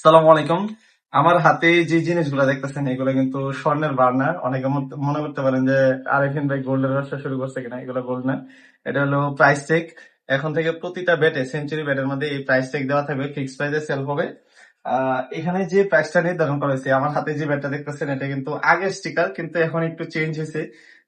সালামু আলাইকুম। আমার হাতে যে জিনিসগুলো দেখতেছেন এগুলো কিন্তু স্বর্ণের বার না। অনেকে মনে করতে পারেন যে আরেফিন ভাই গোল্ডের ব্যবসা শুরু করছে কিনা, এগুলো গোল্ড না। এটা হলো প্রাইস চেক। এখন থেকে প্রতিটা ব্যাটে, সেঞ্চুরি ব্যাটের মধ্যে এই প্রাইস চেক দেওয়া থাকবে, ফিক্স প্রাইসে সেল হবে। এখানে যে প্রাইসটা নির্ধারণ করা হয়েছে, আমার হাতে যে ব্যাটটা দেখতেছেন এটা কিন্তু আগের স্টিকার, কিন্তু এখন একটু চেঞ্জ হয়েছে।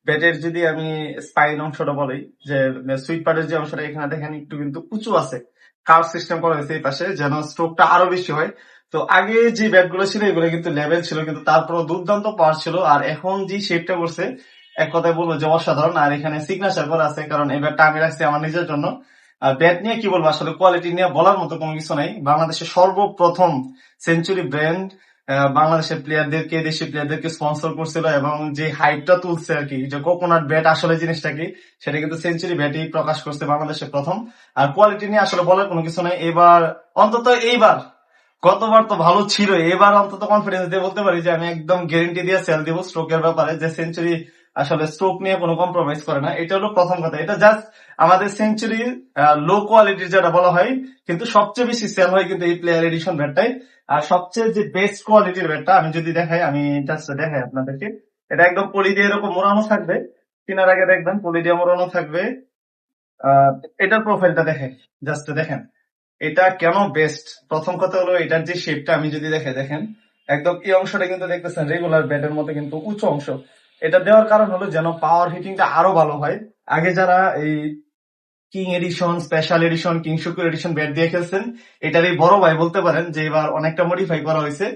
ব্যাটের যদি আমি স্পাইন অংশটা বলি, যে সুইট পার্টের যে অংশটা এখানে দেখেন একটু কিন্তু উঁচু আছে, কার্ভ সিস্টেম করা হয়েছে এই পাশে, যেন স্ট্রোকটা আরো বেশি হয়। তো আগে যে ব্যাট গুলো ছিল এগুলো কিন্তু লেভেল ছিল, কিন্তু তারপরও দুর্দান্ত পাওয়ার ছিল। আর এখন যে শেপটা করছে, এক কথায় বলবো যে অসাধারণ। আর এখানে সিগনেচার করা আছে, কারণ এই ব্যাটটা আমি রাখছি আমার নিজের জন্য। আর ব্যাট নিয়ে কি বলবো, আসলে কোয়ালিটি নিয়ে বলার মতো কোনো কিছু নাই। বাংলাদেশের সর্বপ্রথম সেঞ্চুরি ব্র্যান্ড বাংলাদেশের প্লেয়ারদেরকে, দেশি প্লেয়ারদেরকে স্পন্সর করছিল, এবং যে হাইপটা তুলছে আর কি, যে কোকোনাট ব্যাট আসলে জিনিসটা কি, সেটা কিন্তু সেঞ্চুরি ব্যাটই প্রকাশ করছে বাংলাদেশের প্রথম। আর কোয়ালিটি নিয়ে আসলে বলার কোনো কিছু নাই। এবার অন্তত এইবার, গতবার তো ভালো ছিল, এবার অন্তত কনফিডেন্স দিয়ে বলতে পারি যে আমি একদম গ্যারেন্টি দিয়ে সেল দিব স্ট্রোকের ব্যাপারে, যে সেঞ্চুরি আসলে স্ট্রোক নিয়ে কোনো কম্প্রোমাইজ করে না। এটা হলো প্রথম কথা। এটা জাস্ট আমাদের সেঞ্চুরির লো কোয়ালিটির যেটা বলা হয়, কিন্তু সবচেয়ে বেশি সেল হয় কিন্তু এই প্লেয়ার এডিশন ব্যাটটাই। আর সবচেয়ে যে বেস্ট কোয়ালিটির ব্যাটটা আমি যদি দেখাই, আমি জাস্ট দেখাই আপনাদেরকে। এটা একদম পলি দিয়ে এরকম মোড়ানো থাকবে, কেনার আগে দেখবেন পলি দিয়ে মোড়ানো থাকবে। আহ এটার প্রোফাইলটা দেখেন, জাস্ট দেখেন এটা কেন বেস্ট। প্রথম কথা হলো এটার যে শেপটা, আমি যদি দেখেন একদম এই অংশটা কিন্তু দেখতেছেন রেগুলার ব্যাটের মতো কিন্তু উঁচু অংশ। এটা দেওয়ার কারণ হলো যেন পাওয়ার হিটিংটা আরো ভালো হয়। আগে যারা এই king edition, special edition, king শুকুর এডিশন ব্যাট দিয়ে খেলছেন, এটার এই বড় ভাই বলতে পারেন যে এবার অনেকটা মডিফাই করা হয়েছে।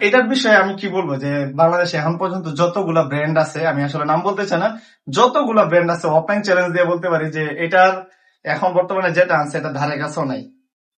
এটার বিষয়ে আমি কি বলবো, যে বাংলাদেশে এখন পর্যন্ত যতগুলা ব্র্যান্ড আছে, আমি আসলে নাম বলতে চাই না, যতগুলা ব্র্যান্ড আছে ওপেন চ্যালেঞ্জ দিয়ে বলতে পারি যে এটার এখন বর্তমানে যেটা আছে এটা ধারে কাছেও নাই।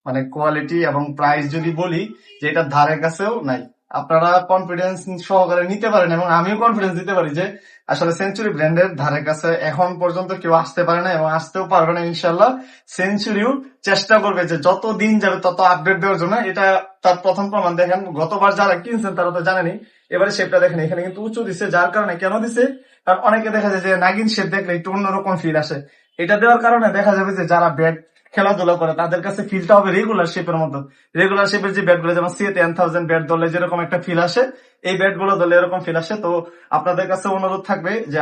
মানে কোয়ালিটি এবং প্রাইস যদি বলি, যে এটার ধারে কাছেও নাই। আপনারা কনফিডেন্স সহকারে নিতে পারেন, এবং আমিও কনফিডেন্স দিতে পারি যে আসলে সেঞ্চুরি ব্র্যান্ডের ধারে কাছে এখন পর্যন্ত কেউ আসতে পারে না, এবং আসতেও পারবে না ইনশাল্লাহ। সেঞ্চুরিও চেষ্টা করবে যে যত দিন যাবে তত আপডেট দেওয়ার জন্য। এটা তার প্রথম প্রমাণ দেখেন, গতবার যারা কিনছেন তারা তো জানেনি। এবারে শেপটা দেখেন, এখানে কিন্তু উঁচু দিছে, যার কারণে কেন দিছে, কারণ অনেকে দেখা যায় যে নাগিন শেপ দেখলে একটু অন্যরকম ফিল আসে। এটা দেওয়ার কারণে দেখা যাবে যে যারা ব্যাট খেলাধুলা করে তাদের কাছে ফিলটা হবে রেগুলার শেপের মতো। রেগুলার শেপের যে ব্যাট গুলো, যেমন সি 10,000 ব্যাট ধরলে যেরকম একটা ফিল আসে, এই ব্যাট গুলো ধরলে এরকম ফিল আসে। তো আপনাদের কাছে অনুরোধ থাকবে যে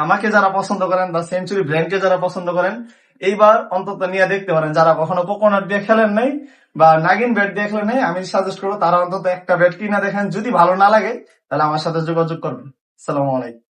আমাকে যারা পছন্দ করেন বা সেঞ্চুরি ব্র্যান্ডকে যারা পছন্দ করেন, এইবার অন্তত নিয়ে দেখতে পারেন। যারা কখনো কোকোনাট দিয়ে খেলেন নাই বা নাগিন ব্যাট দিয়ে খেলেন নাই, আমি সাজেস্ট করবো তারা অন্তত একটা ব্যাট কিনা দেখেন। যদি ভালো না লাগে তাহলে আমার সাথে যোগাযোগ করবেন। আসসালামু আলাইকুম।